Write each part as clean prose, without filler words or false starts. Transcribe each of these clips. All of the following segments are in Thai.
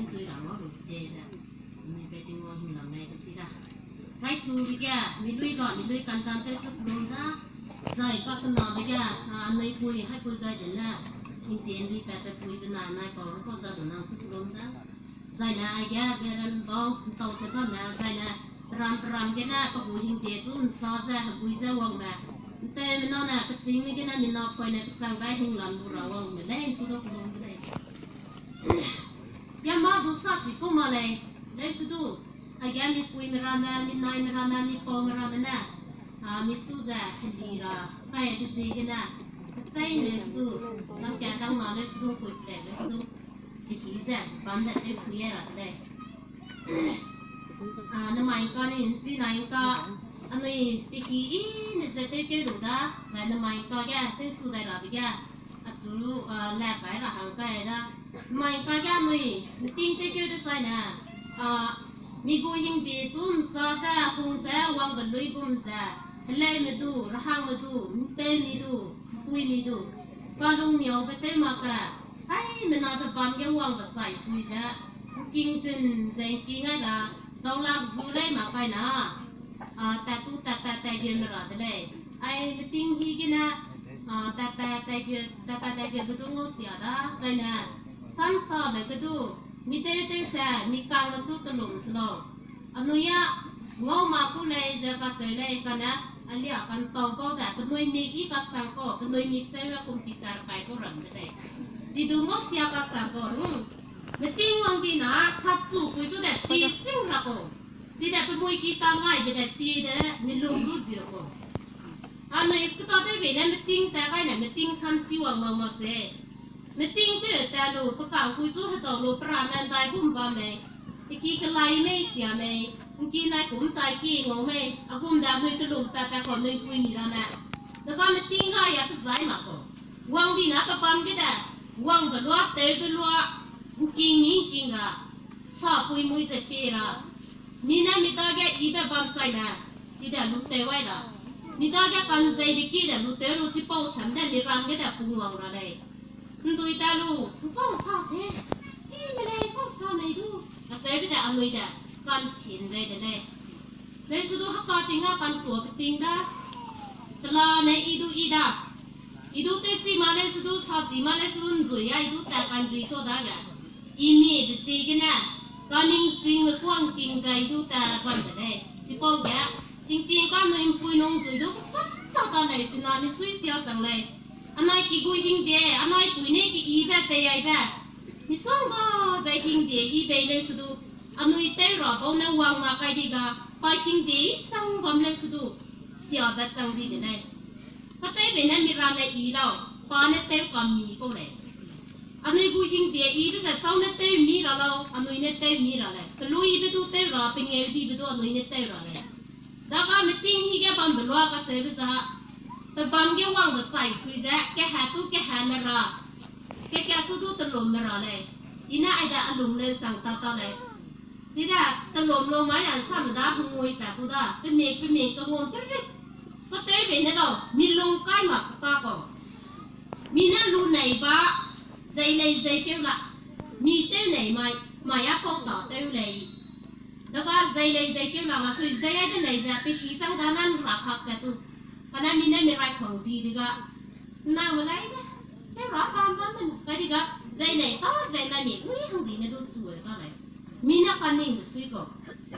lên tôi là nó đủ dễ là mình phải tìm nguồn hình làm này cái gì đó right to bây giờ mình lui cần tam cái chút luôn ra rồi bắt phần nào bây giờ nơi vui hay vui cái đến là mình tiền đi phải vui bên nào này có giờ tụi nào chút luôn ra rồi là ai kia về làm bao tàu sẽ phát là rồi là ram cái là có vui hình tiền chút so ra vui ra quăng màแต่มันน่ะก็จริงนี่ก็น่ะมันนอกคอยเนี่ยสั่งได้ถึงหลังบุเราว่ามันเล่นสุดก็ลงได้ยังมาดูสักสิก็มาเลยได้สุดไอ้แกมีปุยมีรามามีนายมีรามามีปองมีรามาน่ะมีสู้จะหันดีละใครจะสิกันน่ะใช่เลยสุดน้ำแกงตั้งมาเลยสุดคุยแต่เลยสุดไปขี้จะบ้านเนี่ยคุยอะไรได้น้ำมันก็นี่สินายก็อันนี้ปีกี้เนี่ยจะเตะเกี่ยวดูด้าแต่น้ำมันก็แก่เต้นสู้ได้หรอพี่แก่จูรุแลกไปละหังก็ได้น้ำมันก็แก่ไม่ติ้งเตะเกี่ยวได้ใช่น่ะมีกูยิงดีจุนซาซาพุงซาวางบนลุยบุ้มซาเล่ไม่ดูระหังไม่ดูเต้นไม่ดูคุยไม่ดูก็ลงเหนียวไปเต้นมากะไอ้มันน่าจะปั๊มแกวางแบบใส่สุยซะกินจนเซ็งกินไงล่ะต้องลากซูเลยมาไปนะแต่เดือนละแต่เลยไอ้ไม่ติ้งฮีกินะแต่เดือนก็ต้องงอเสียด้าใช่น่ะซ้ำซ้ำแบบก็ดูมีเตะเสียมีการมาสู้ตลงสลองอันนู้นงอมาคู่เลยจะก็เจอเลยกันนะอันนี้กันโตก็แต่คนนู้นมีอีกสังก็คนนู้นมีเซลล์คอมพิวเตอร์ไปก็รันได้จีดูงอเสียก็สังก็ไม่ติ้งวันดีนะสับสู้คุยสู้แต่ปีสิ่งละก็จีแต่เป็นมวยกีตาร์ง่ายจะได้ปีเด้มีลงรูปเดียวก็อันนี้ก็ตอนที่เป็นเนี่ยไม่ติ้งแต่ก็เนี่ยไม่ติ้งซ้ำจีวังมาเสียไม่ติ้งก็แต่ลูกประกาศคุยจู่ให้ต่อลูกปราณนันได้พุ่มบ้าไหมที่กี้ก็ไล่ไม่เสียไหมกี้นายกุ้มตายกี้งงไหมอากุ้มดำเลยตะลุกแต่ก่อนเลยคุยมีแล้วนะแล้วก็ไม่ติ้งก็อยากจะใส่มาก็วังดีนะประปั๊มก็ได้วังแบบว่าเตะแบบว่ากิ้งนี้กิ้งละสอบคุยมวยเสร็จปีละมีน่ะมีตาแกอีแบบปั๊มใส่นะจีเดลูกเตะไว้ละมีตาแกกันใจดิกี้เดลูกเตะลูกที่เป้าสันเดมีรำก็ได้ปุ่งวังละเลยดูตาลูกเป้าสาวเสียจีไม่ได้เป้าสาวไม่ดูแต่เตะไปแต่เอาเลยแต่กันผินเลยแต่เลยสุดท้ายก็จริงอ่ะกันตัวไปจริงได้ตลอดในอีดูเตะจีมาเลยสุดท้ายสาวจีมาเลยสุดท้ายดูอีดูแต่กันรีโซดาแกอีมีดสิกันนะก็นิ่งจริงหรือกว้างจริงใจดูแต่กันแต่เลยที่ป้องแกจริงๆก็ไม่ปุยน้องดูก็ตัดตาเลยสินะนี่สุยเสียสังเลยอันนั้นกี่กุยหิงเดียอันนั้นปุยเนี่ยกี่อีแบบไปยัยแบบนี่ส่งก็ใจหิงเดียอีแบบเลยสุดอันนู้นเตะรอบเอาเนี่ยวางมาใครดีก็ไปหิงเดียส่งผมเลยสุดเสียแบบจังดีเลยก็เตะไปเนี่ยมีร้านเลยอีแล้วปาเนี่ยเตะก็มีก็เลยอันนี้กุยหิงเดียอีด้วยแต่เจ้าเนี่ยเตะมีแล้วอันนู้นเนี่ยเตะมีแล้วเลยก็ลุยไปดูเตะรอบเป็นไงดีไปดูอันนู้นเนี่ยเตะรอบเลยแล้วก็ไม่ติ้งที่แกปั๊มเป็นว่าก็เตะไปซะแต่ปั๊มแกวางแบบใส่สุยแจ๊แกหาตู้แกหาไม่รอแกตู้ตะลมไม่รอเลยอีน่าไอ้ดาอารมณ์เลยสั่งตาเลยจีดาตะลมลงมาอย่างซ้ำดาหงวยแบบกูดาเป็นเมฆก็งงไปเลยก็เตะไปเนี่ยเรามีลงใกล้หมักตาก่อนมีนั่นรูไหนบ้าใจเลยใจเกี่ยวละมีเต้ไหนไม่อยากพกต่อเต้เลยแล้วก็ใจเลยใจเกี่ยวละสุยใจได้ไหนจะไปชี้ตั้งด้านนั้นรักหักแต่ตัวขณะมีเนี่ยมีไรของดีดีก็น่าอะไรเนี่ยแต่รักบ้านมันก็ดีก็ใจไหนต่อใจไหนมีอุ้ยของดีเนี่ยดูสวยก็เลยมีนักการเงินสวยก็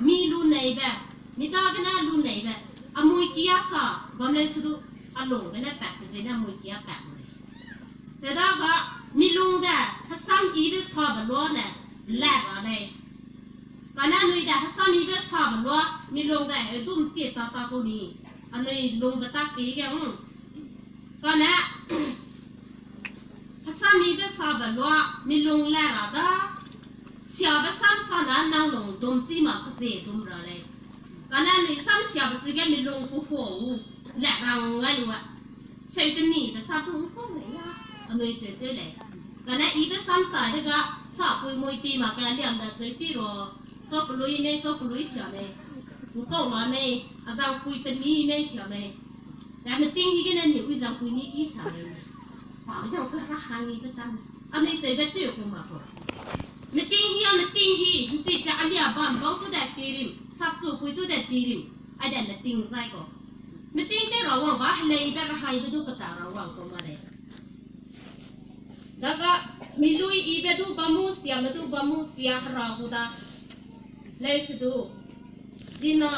มีรูไหนแบบมีตากันนะรูไหนแบบอมวยกี้สาบำเพ็ญสุดอารมณ์กันนะแปะใจนะมวยกี้แปะเลยเจ้าดก็มีลุงเด้ถ้าซ้ำอีเบสฮาบล้วนเนี่ยแหลกอะไรกันนะนุ้ยเด้ถ้าซ้ำอีเบสฮาบล้วนมีลุงเด้ดุมเตี้ยตาคนนี้อันนี้ลุงบัตรปีแกก็นะถ้าซ้ำอีเบสฮาบล้วนมีลุงแหลกอะไรเสียบซ้ำซ้ำนั้นนั่งลงดุมจีมาก็เสียดุมอะไรกันนะนุ้ยซ้ำเสียบจุดแกมีลุงกูหัวแหลกรังไงวะเสียตัวนี้แต่ซ้ำตัวก็เลยนะอันนี้เจ๊เลยกันนะอีเบสซ้ำสายเด็กสอบคุยมวยปีมาแกเลี้ยงแต่เจ๊ปีรอจบลุยไม่จบลุยเสียเลยกูก็ว่าไม่อาจารย์คุยเป็นนี่ไม่เสียไหมแต่ไม่ติ้งที่กันนี่วิจารณ์คุยนี่อีสานเลยป่าววิจารณ์ก็รักหางนี่ก็ตั้งอันนี้เจ๊แบบตัวกูมาก่อน meeting hiจะอันเดียบอมบ้องจุดเด็ดปีริมสับจูปุยจุดเด็ดปีริมไอเด็ด meeting ใช่ก็ meeting ได้ระวังว่าเลยได้ระหายไปดูกระตาระวังก็มาเลยแล้วก็มีลุยอีไปดูบามูเสียมาดูบามูเสียราหูดาเลยสุดดูจีน่า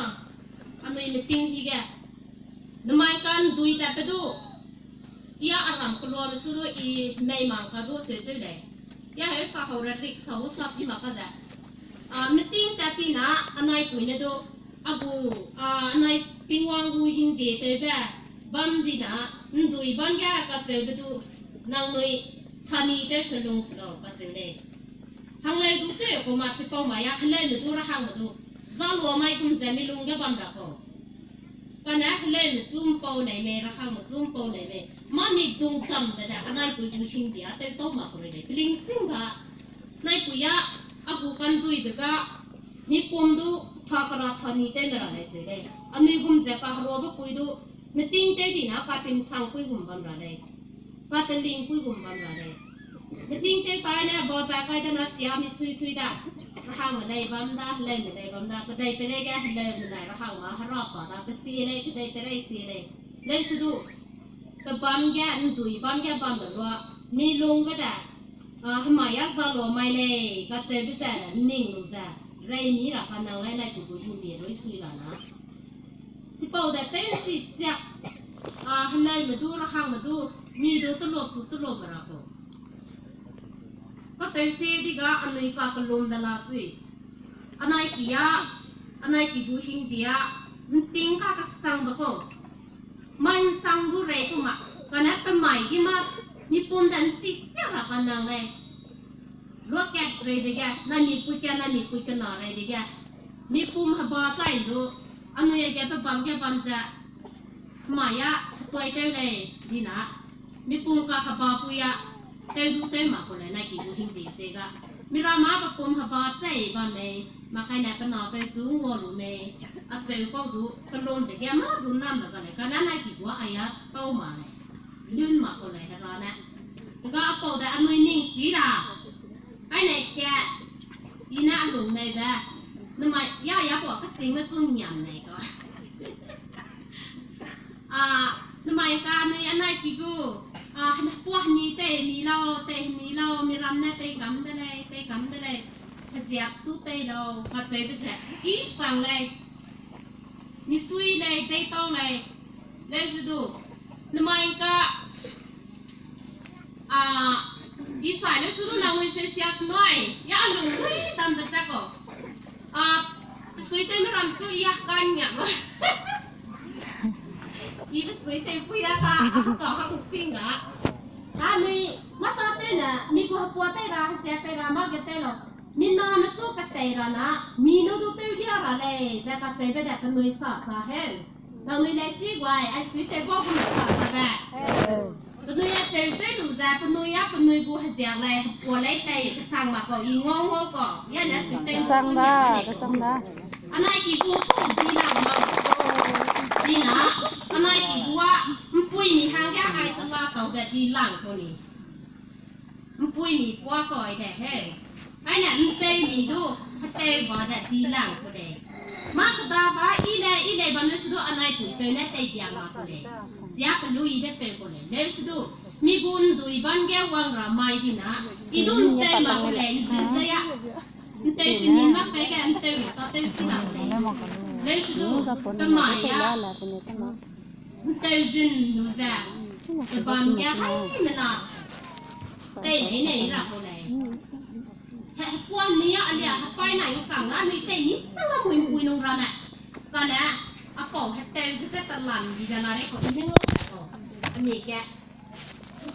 อันนี้ meeting ที่แกนมัยกันดูอีแต่ไปดูยาอารมณ์กลัวมันสุดดูอีไม่มังก็ดูเฉยๆเลยยาให้สาวเริกสาวสับสิมาก็จะmeeting แต่ปีน่ะอันไหนคุยเนี่ยดูอากูอันไหนติงวังกูหิงเดเตแบบบัมดีน่ะดูอีบันแกก็เจอไปดูนางนุยทานีเตสลงสโลก็เจอเลยฮังเลยดูเตะกูมาที่เป้าหมายฮังเลยมันสุระหังมาดูจ้าลัวไม่กุมเซมิลุงแกบัมรักกูกันนะฮังเลยมันซุ่มเป้าไหนเมระหังมันซุ่มเป้าไหนเมมามีดงจำแต่อันไหนกูดูหิงเดียเตะโตมากูเลยพลิงซิงบ่นายกูยาอากูกันดูอีกก็มีปุ่มดูทากระทานีเต้นอะไรเจ๊เลยอันนี้กุมเจ๊ก็รัวบุปุยดูมีติ้งเต้ดีนะก็เป็นสังคุยกุมบันอะไรก็เป็นลิงคุยกุมบันอะไรมีติ้งเต้ตายเนี่ยบอลไปก็จะนัดเสียมีซุยๆได้ระหังมันได้บัมได้เล่นมันได้บัมได้ก็ได้ไปได้แค่เล่นมันได้ระหังมาฮารอบต่อได้ไปสีเลยก็ได้ไปได้สีเลยเล่นสุดดูก็บัมแก่ดูอีบัมแก่บัมแบบว่ามีลุงก็ได้ทำไมอยากจะรอไม่เลยก็เจ็บใจนิ่งรู้จักเรื่องนี้ละกันนั่งไล่ไล่กูดูดีรู้สึกแล้วนะที่บอกแต่เต้นสิจ๊ะฮันเลยมาดูระหังมาดูมีดูตลกมาแล้วก็เต้นสิดีก็อันนี้ก็กลุ่มเวลาสิอันไหนกี่อ่ะอันไหนกี่ดูหิงดีอ่ะมันติ้งก็สั่งบอกมันสั่งดูเรื่องกูมากันนั้นเป็นใหม่กี่มามีปุ่มดันจิจ้าละกันนั่งเลยรถแกเรย์ไปแกนั่นมีปุยกันนั่นมีปุยกันหน่อเรย์ไปแกมีปุ่มหับใจดูอันนี้แกไปปั๊มจะหมายะตัวเต้เลยดีนะมีปุ่มกับหับปุยะเต้ดูเต้มาคนเลยนั่นกี่ดูหิงดีเสกมีรามาแบบปุ่มหับใจบ้านเมย์มาใครเนี่ยเป็นหน่อไปจูงวัวลูเมย์อาเจ้าก็ดูกระโดดไปแกมาดูน้ำแล้วกันเลยกันนั้นนั่นกี่ว่าอายะโตมาเลยลื่นมาคนเลยฮะนะก็เอาตัวแต่อันนี้นิ่งสีดาไอ้เนี่ยแกยีน่าหลงในแบบนั่นหมายย่าบอกก็จริงว่าจุ่มยำในก็นั่นหมายการในอันไหนกี่กูพวกนี้เตะนี้เรามีรำเนี่ยเตะกำได้เลยเสียบตู้เตะเราก็เตะไปแต่อีสั่งเลยมีซุยเลยเตะต้องเลยสุดดูนั่นหมายก็อีสายแล้วสุดนั่งวิเศษยาสน้อยยาลุงไม่ตามไปจักก็สุยเต็มรำสุยยากันเนี่ยมั้งอีเป็นสุยเต็มปุยละค่ะต่อข้าวปิ้งอ่ะอันนี้มาต่อเต้นน่ะมีกูหัวเต้นราเสียเต้นรามาเกเต้นหรอมีน้ำมันสู้กับเต้นรานะมีนู้ดูเต้นเดียวอะไรจะกับเต้นไปแต่เป็นนุ้ยสาเห็นเรานุ้ยเล็กจีกว่าไอ้สุยเต้นพวกมันสาแบบปนุยเต้นเต้นดูจ้ะปนุยกูหัดอย่างไรหัวเล็กเต้นสั่งมาก็อีงงก็ยันนั้นสุดเต้นสั่งได้อันไหนกี่กูพูดดีนะมั้งดีนะอันไหนกี่กูว่ามันปุ้ยมีทางแก้ไขตัวเขาแต่ดีหลังคนนี้มันปุ้ยมีปัวก่อยแต่เฮ้ไอ้เนี่ยมันเต้นมีดูเต้นบ่แต่ดีหลังคนเดียมากตาฟ้าอีเล่บันเลยสุดอันไหนปุ้ยเต้นเต้นเดียงมาคนเดียจากลุยเด็กเป็นคนเลยสุดมีกุนดูอีบันแก้ววังราไม่ดีนะอีดูเต้นมาคนเลยสุดเลยอะเต้นเป็นยังไงไปกันเต้นต่อเต้นสิหลังเลยสุดเป็นหมายอะเต้นจนดูจ้ะบันแก้วให้มันอ่ะเต้นไหนล่ะคนเลยแค่กวนนี้อันเดียวไปไหนก็กังอ่ะมีเต้นนี่ตั้งแต่มุยนงราแม่ก็นะอาปองให้เต้นก็จะตลันดีจังเลยคนที่งงอันนี้แก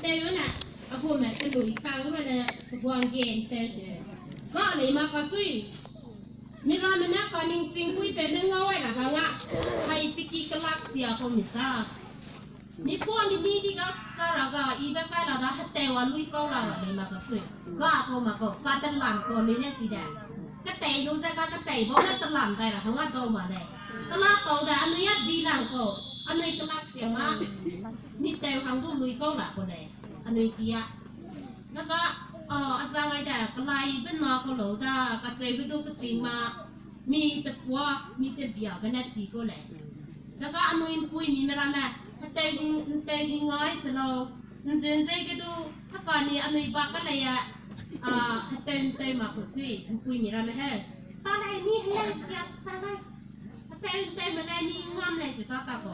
เต้นน่ะอาพวกแม่เป็นหลุยกังก็เลยกวนเกนเต้นเสียก็อะไรมาก็ซุยมีร้านมันนะก่อนจริงๆคุยเป็นเรื่องง่ายนะคะว่าใครพิกิกลักเสียคนมิซ่ามีพวกนี้ที่ก็สระก็อีแบบใกล้เราได้เตะวันลุยก็เราอะไรมาก็ซุยก็เอามาก็การตลาดตัวนี้เนี่ยสิแดงก็เตะอยู่ใจก็เตะเพราะว่าตลาดใจเราทั้งว่าโตมาเลยตลาดโตแต่อันนี้ดีหลังก็อันนี้กลักเสียว่ามีเตะทางตู้ลุยก็หลักคนเลยอันนี้เกียร์แล้วก็อาจ sang ai đã cái này bên nó có lỗ ta cái tây bên tôi cái tiếng mà mi tập qua mi tập bia cái này chỉ có lẽแล้วก็อันนู้นปุยมีไม่รำแม่ถ้าเตยทิ้งง่ายสโลนั่นเจนเจก็ดูถ้าก่อนนี้อันนู้นบักก็เลยถ้าเตยมาคนสิปุยมีรำแม่เฮ้ตอนไหนมีให้เสียสักเลยถ้าเตยมาแล้วนี่งามเลยจุดตาโก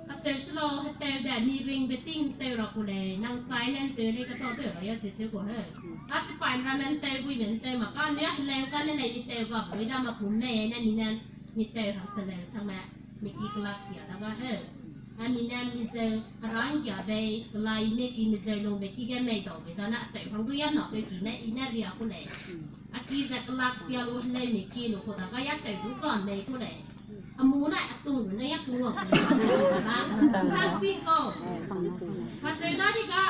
ถ้าเตยสโลถ้าเตยแต่มีริงเบตติ้งเตยเรากูเลยนั่งไซนั่นเตยเลยก็ต้องเตยเราอยากจะเจอกูเฮ้ถ้าจะไปรำแม่เตยปุยเหมือนเตยมาก็เนื้อแรงก็นั่นไหนมีเตยก็ปุยได้มาคุ้มแม่นั่นนี่นั่นมีเตยทำเตยสักแม่มีกี่กลักเสียแล้วก็เฮ้อามีน้ำมีเจอร้านยาเบย์กลายไม่กี่มีเจอลงไปกี่แกไม่ต่อไปตอนนั้นแต่ของตัวยันหนอไปกี่นั่นอีนั่นเรียกกูเลยอากีจะกลักเสียรู้เลยมีกี่หนูคนแต่ก็ยัดแต่ดูก่อนเลยกูเลยอามูน่ะตุ่มเลยยัดตัวกูเลยนะสักสิ่งก็พอเจอได้ที่ก็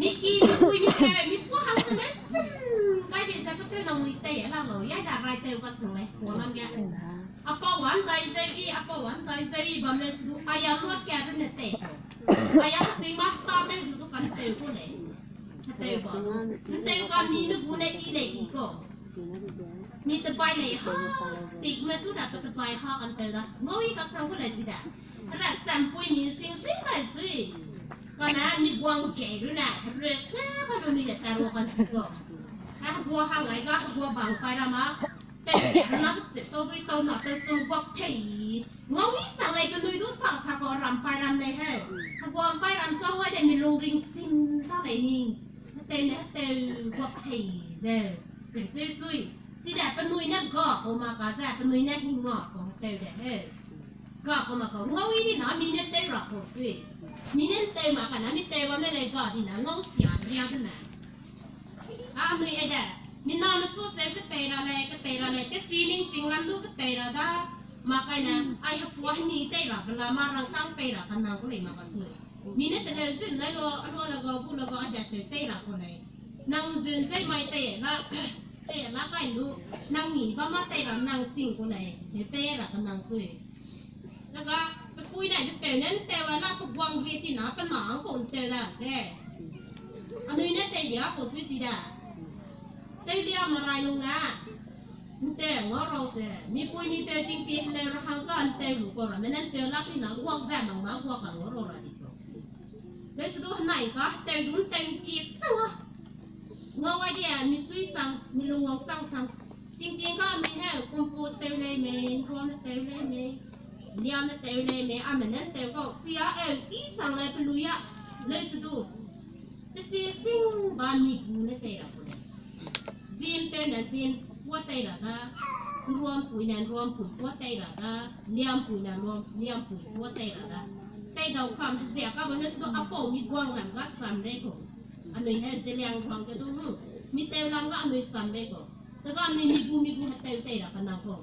มีกี่มีคุยมีแกมีพวกเขาเสนอใกล้เป็นจะก็เจอเรามีเตะเราเลยยัดอะไรเตะก็สิ่งเลยหัวมันแกapa wan dai zai bam le su ayam lo kya ne te ayam ti ma ta te su to kan te ko le te ba te ko mi nu bu ne ki le ki ko mi te pai le ha ti ma su da te pai ha kan te da ngoi ka sang ko le ji da ra sam pui mi sing sing mai sui ka na mi guang ke ru na re sa ka lu ni da ta ro kan ko ha go ha ngai ga go bang pai ra maแต่น้ำจะตัวตัวหนอตัวทรงกบผีงอวิสังเลยเป็นดุยดูสังสากรำไฟรำเลยฮะถ้ากรไฟรำจ้องไว้เดี๋ยวมีลงริงซิมเท่าไหร่นี่เต้นเนี่ยเต้นกบผีเจ้าเจ๋งจุ้ยซุยจีแต่เป็นดุยเนี่ยก็ออกมาก็จะเป็นดุยเนี่ยหิงอของเต้นเด้อก็ออกมาก็งอวินี่นะมีเนี่ยเต้นหลอกของซุยมีเนี่ยเต้นมาขนาดมีเต้นว่าไม่ได้ก็ที่นะงอเสียเรียกขึ้นมาดุยไอ้เด้อมีน้ำมันสู้เจ็บก็เตะอะไรก็ฟีลิ่งฟิงลันลูกก็เตะอะไรได้มาไกลนะไอ้หัวหันนี่เตะอะไรเวลามารังตั้งเตะอะไรกันนั่งก็เลยมาก็สู้มีเนี่ยแต่เลยซึ่งแล้วแล้วก็พูดแล้วก็อาจจะเจอเตะอะไรก็เลยนั่งยืนใส่ไม้เตะแล้วก็ดูนั่งหนีบ้ามาเตะแล้วนั่งสิ่งก็เลยเตะอะไรกันนั่งสู้แล้วก็ไปคุยได้จะเป็นนั่นเตะว่าเราพวกวางเรียที่หนาเป็นหนังคนเตะแล้วเซ่อันนี้เนี่ยเตะเดี๋ยวผมสู้จีได้เตยเดียวมาไรลุงนะเตยงอเราเสียมีปุยมีเตยจริงๆเลยเราหังก็อันเตยรู้ก่อนไม่นั่นเตยลักที่หนังวัวแซ่บมากวัวขังงอเราละดิบเลยสุดไหนก็เตยดุนเตยกีสังงอไว้เดียมีซุยสังมีลุงงอสังจริงๆก็มีแค่กุมปูเตยเลยเมย์รวมเตยเลยเมย์เลี้ยงเตยเลยเมย์ไม่นั่นเตยก็เสียอีสังเลยเป็นลุยอะเลยสุดแต่เสียสิ่งบามีกูเนี่ยเตยละซีนเป็นนะซีนวัวเตยละก็รวมปุ๋ยนั่นรวมปุ๋ยวัวเตยละก็เลี้ยงปุ๋ยนั่นรวมเลี้ยงปุ๋ยวัวเตยละก็เตยเราความเสียก็มันจะต้องเอาโฟมีกวางหลังก็สามเรื่องอันนี้ให้จะเลี้ยงทองก็ต้องมีเตยหลังก็อันนี้สามเรื่องแต่ก็อันนี้มีกูเตยละก็นั่งพอ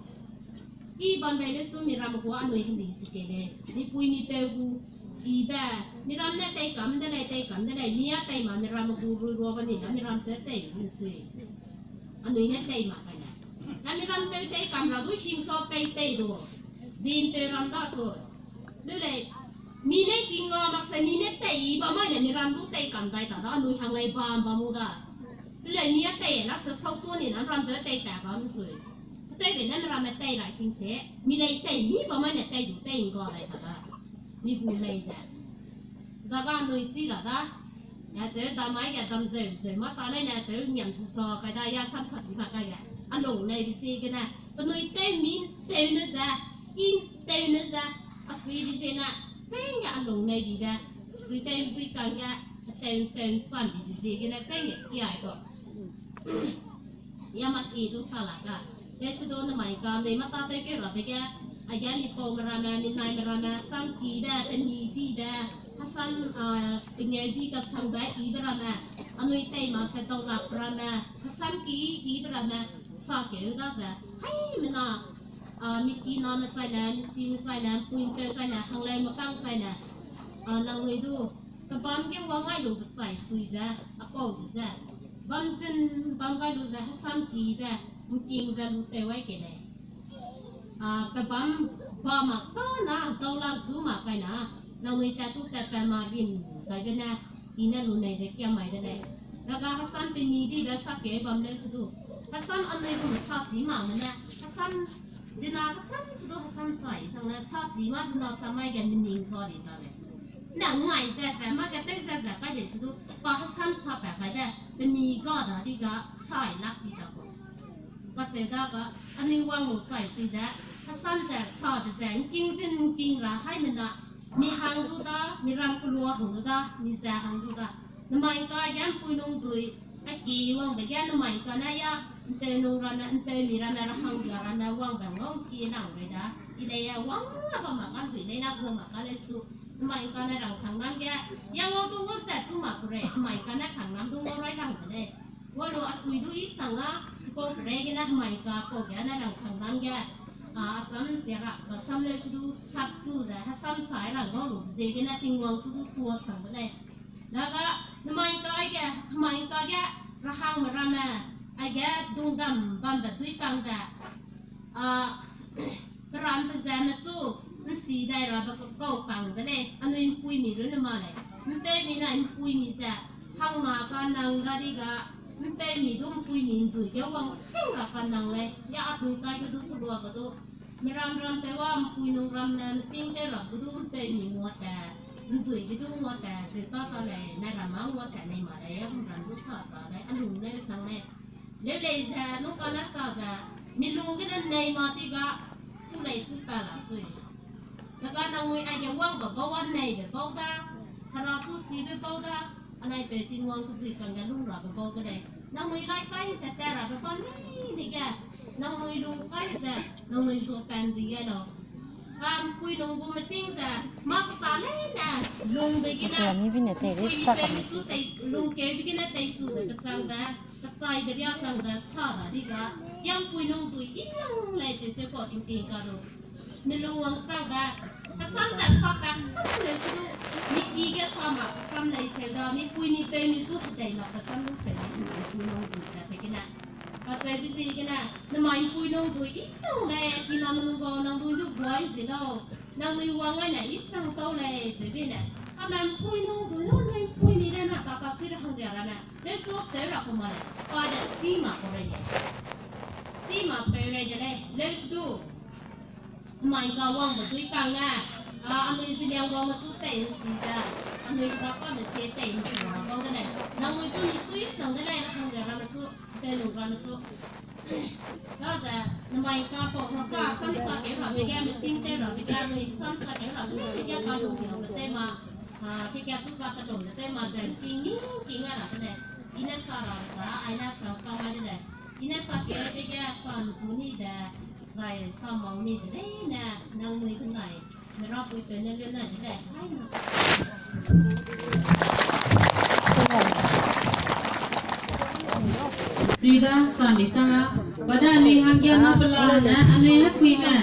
อีบอลไปเลยสู้มีรำกูอันนี้ให้ดีสิเกเลยมีปุ๋ยมีเปกูอีแบบมีรำเนี่ยเตยกำได้เลยมีอะเตยมามีรำกูรัวๆวันนี้นะมีรำเตยมันสวยอันนี้เนี่ยเตยมาไปนะแล้วมีรำเตยกำเราดูชิงโซไปเตยดูจีนเตยรำได้สวยดูเลยมีเนี่ยชิงก็มักใส่มีเนี่ยเตยบ้าไม่เนี่ยมีรำดูเตยกำได้แต่อันนี้ทางไรบ้ามูดาดูเลยมีเตยแล้วสุดตัวนี่นะรำเตยแต่รำสวยเตยเป็นนั่นรำเตยหลายชิงเสียมีเลยเตยนี่บ้าไม่เนี่ยเตยดูเตยก็ได้แต่ว่ามีบุญเลยจ้ะแต่ก็อันนี้จีละด้าอย่าเจอตามไม้แกตามเจอมาตอนนี้เนี่ยเจอหยำซอใครได้ยาซ้ำสัตว์สิบกันแกอันหลงเลยดิสิกันนะปนุยเต้มินเต้นนะจ๊ะอินเต้นนะจ๊ะอาศัยดิสินะเต้นอย่าอันหลงเลยดิแกสุดเต้นด้วยกันแกเต้นฟันดิสิกันนะเต้นเนี่ยกี่ไอ้ก็ยามาอีตุสาระกันเดี๋ยวสุดโดนทำไมกันเลยมาตาเต้นแกรับไปแกอายันมีโปรมารามามีนายมารามาสังกีแบบเป็นมีดีแบบHasan penyedi ke sampai ibrama anu itai masa tolak brama Hasan ki brama sakit dah sah hai mana miki nama saya misi saya pun ke saya hang lain makang saya nang itu tebam ke wangai lu besai suiza apa suiza bamsun bangkai lu sah Hasan ki bah mungkin zalu tewai kene tebam bamak na tolak zuma kainaเราเลยแต่ทุกแต่แปลมาริมกลายเป็นนะอีนั่นรู้ในจะเกี่ยวใหม่ได้เลย แล้วก็ฮัสซันเป็นมีดีและสักเก็บบำเลยสุดฮัสซันอันนี้ก็มันชอบสีหมามันนะฮัสซันจีน่าฮัสซันสุดฮัสซันใส่สังนะชอบสีมาจีน่าทำไมกันมันนิ่งก็ดีตอนนี้หนังไงแต่มาแกเต้นแต่ก็เป็นสุดพอฮัสซันชอบแบบไหนแบบเป็นมีก็ได้ที่ก็ใส่ลักที่ตะกุก็เจอได้ก็อันนี้วางหมดใส่สีแดงฮัสซันแต่ชอบแต่แสงกิ้งซินกิ้งระให้มันนะมีหางดูตามีรำกลัวหงดูตามีแสงหงดูตาน้ำมันก็ยันปุยนงตุยไอ้กี่วังไปยันน้ำมันก็น่ายาเตนงรันเตมีรันระหังยารันวังแบบงงกี่หนังเลยนะอีเดียวังก็มากันตุยในนักวังมากันเลยสุดน้ำมันก็ในรังขังน้ำแกยังเอาตัวเสร็จตัวมาเปรย์น้ำมันก็ในขังน้ำตัวร้อยหลังเลยว่าเราสุยดูอีสังอ่ะสปอร์ตเรย์นะน้ำมันก็พวกยันในรังขังน้ำแกAssam serak, Assam le sudu sabzu za, Assam sai lang go lu, zegi na tingwang sudu kuo sang le. Laga namai ka ga rahang marama, aga dungam bamba tui kang da. Peran pezama tu, nsi dai ra ba ko kang da le, anu impui mi ru na ma le. Mpe mi na impui mi za, hang ma ka nang ga di ga.มันเป็นมีดุ้งปุยมีดุยเกี่ยวกับสิ่งรักกันนังเลยยาตุยกายก็ดูกลัวก็ดูไม่รำแต่ว่าปุยนงรำเนี่ยติ้งแต่หลับก็ดูเป็นมีงัวแต่ดุยก็ดูงัวแต่สุดท้ายก็เลยในรำงัวแต่ในมาเลยยังรำดูสาสาเลยอันนู้นเลยสังเลยเดี๋ยวเลยจะนุกันนะสาจะมีลุงก็นั่นในมาที่ก็ผู้ใดผู้แปลละสุยแล้วก็นางมวยไอ้ยังว่างแบบว่าในแบบบ้าตาถ้าเราสู้สีแบบบ้าตาอันไหนเป็นจริงวังก็สื่อกันกันรุ่งรับไปบอกกันเลยน้องมือไล่ใกล้เสร็จแต่รับไปบอกนี่แกน้องมือลุงใกล้เสร็จน้องมือตัวแฟนดีกันหรอการคุยลงกูมาติ้งเสร็จมากตาเล่นนะลุงไปกินนะคุยเป็นมิสุแต่ลุงเก็บไปกินนะแต่จู่กระจังแบบกระจายไปเรียกจังแบบสาดดีกันยังคุยลงตัวอีกยังเลยจะจะก่อจริงๆกันดูไม่ลุงวังสร้างแบบถ้าสร้างแบบสักแบบต้องเลยสุดมีอีกsama sam lai selda mi pui mi pe mi su dai ma ka sam lu se ni pui no du ta pe kina ka pe bi si kina na mai pui no du I to le ki na mu go na du du boi ji lo na mi wa ngai na I sang to le ji bi na ka man pui no du no nei pui mi ra na ta su ra hang ra na le su se ra ko ma le pa da si ma ko re si ma pe re je le let's do mai ka wang ba tui kang na anh nuôi sinh yang rong mà chú tẩy gì ra anh nuôi rắc con để chế tẩy gì mà bao cái này nàng nuôi chú đi suy sang cái này nó không được làm chú tẩy nụ làm chú đó là năm nay cá bộ hoặc cá xăm sa kéo rồi bây giờ mình tinh tẩy rồi bây giờ mình xăm sa kéo rồi bây giờ cá đủ nhiều cái tẩy mà cái chú cá cái đồ cái tẩy mà dần kinh là cái này ina sa rồi cả ai na sa cao mai cái này ina sa kéo bây giờ xăm chú ni để dài xăm màu ni để đấy nè nàng nuôi cái nàyไม่รอบคุยเป็นเรื่องไหนนี่แหละสุดาสามีสังอาบัดนี้หางยานาเปล่านะอันนี้คุยแม่